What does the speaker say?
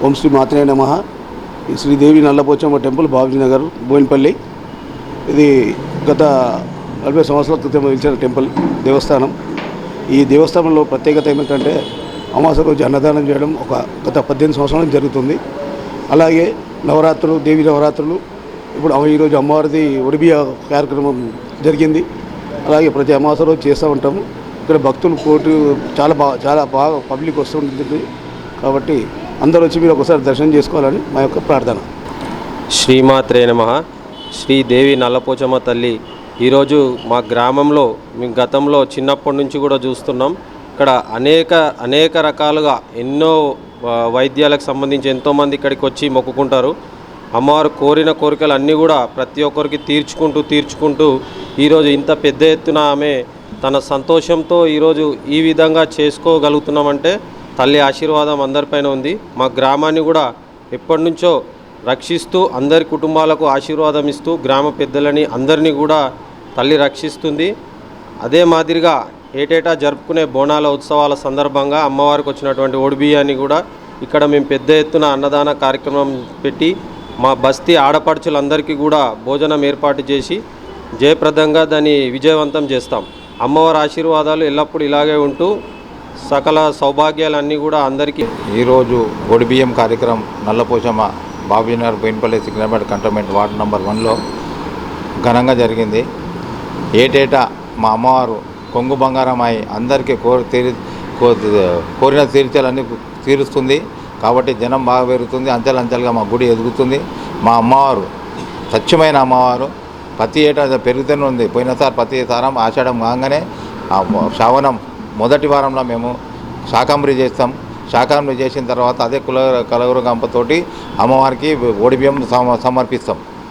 ఓం శ్రీ మాత్రే నమః. ఈ శ్రీదేవి నల్లపోచమ్మ టెంపుల్ బాబుజీ నగర్ బోయినపల్లి. ఇది గత 40 సంవత్సరాల క్రితం నిలిచిన టెంపుల్ దేవస్థానం. ఈ దేవస్థానంలో ప్రత్యేకత ఏమిటంటే అమావాస్య రోజు అన్నదానం చేయడం గత 18 సంవత్సరాల నుంచి జరుగుతుంది. అలాగే నవరాత్రులు, దేవి నవరాత్రులు, ఇప్పుడు ఈరోజు అమ్మవారిది ఒడిబియా కార్యక్రమం జరిగింది. అలాగే ప్రతి అమావాస్య రోజు చేస్తూ ఉంటాము. ఇక్కడ భక్తులు చాలా బాగా పబ్లిక్ వస్తుంటుంది. కాబట్టి అందరూ వచ్చి మీరు ఒకసారి దర్శనం చేసుకోవాలని మా యొక్క ప్రార్థన. శ్రీమాత్రే నమః. శ్రీదేవి నల్లపోచమ్మ తల్లి ఈరోజు మా గ్రామంలో మేము గతంలో చిన్నప్పటి నుంచి కూడా చూస్తున్నాం. ఇక్కడ అనేక రకాలుగా ఎన్నో వైద్యాలకు సంబంధించి ఎంతోమంది ఇక్కడికి వచ్చి మొక్కుకుంటారు. అమ్మవారు కోరిన కోరికలు అన్నీ కూడా ప్రతి ఒక్కరికి తీర్చుకుంటూ ఈరోజు ఇంత పెద్ద ఎత్తున ఆమె తన సంతోషంతో ఈరోజు ఈ విధంగా చేసుకోగలుగుతున్నామంటే తల్లి ఆశీర్వాదం అందరిపైన ఉంది. మా గ్రామాన్ని కూడా ఎప్పటి నుంచో రక్షిస్తూ అందరి కుటుంబాలకు ఆశీర్వాదం ఇస్తూ గ్రామ పెద్దలని అందరినీ కూడా తల్లి రక్షిస్తుంది. అదే మాదిరిగా ఏటేటా జరుపుకునే బోనాల ఉత్సవాల సందర్భంగా అమ్మవారికి వచ్చినటువంటి ఓడిబియ్యాన్ని కూడా ఇక్కడ మేము పెద్ద ఎత్తున అన్నదాన కార్యక్రమం పెట్టి మా బస్తీ ఆడపడుచులందరికీ కూడా భోజనం ఏర్పాటు చేసి జయప్రదంగా దాన్ని విజయవంతం చేస్తాం. అమ్మవారి ఆశీర్వాదాలు ఎల్లప్పుడూ ఇలాగే ఉంటూ సకల సౌభాగ్యాలన్నీ కూడా అందరికీ. ఈరోజు ఒడిబియ్యం కార్యక్రమం Nallapochamma Babuji Nagar Boinpally Secunderabad cantonment ward number 1లో ఘనంగా జరిగింది. ఏటేటా మా అమ్మవారు కొంగు బంగారం అయి అందరికీ కోరిన తీర్చాలన్నీ తీరుస్తుంది. కాబట్టి జనం బాగా పెరుగుతుంది. అంచెలంచెలుగా మా గుడి ఎదుగుతుంది. మా అమ్మవారు స్వచ్ఛమైన అమ్మవారు ప్రతి ఏటా పెరుగుతూనే ఉంది. పోయినసారి ప్రతి సారం ఆషాఢం కాగానే శ్రావణం మొదటి వారంలో మేము శాకంబరి చేస్తాం. శాకంబరి చేసిన తర్వాత అదే కలగూర గంపతోటి అమ్మవారికి ఓడిబియ్యం సమర్పిస్తాం.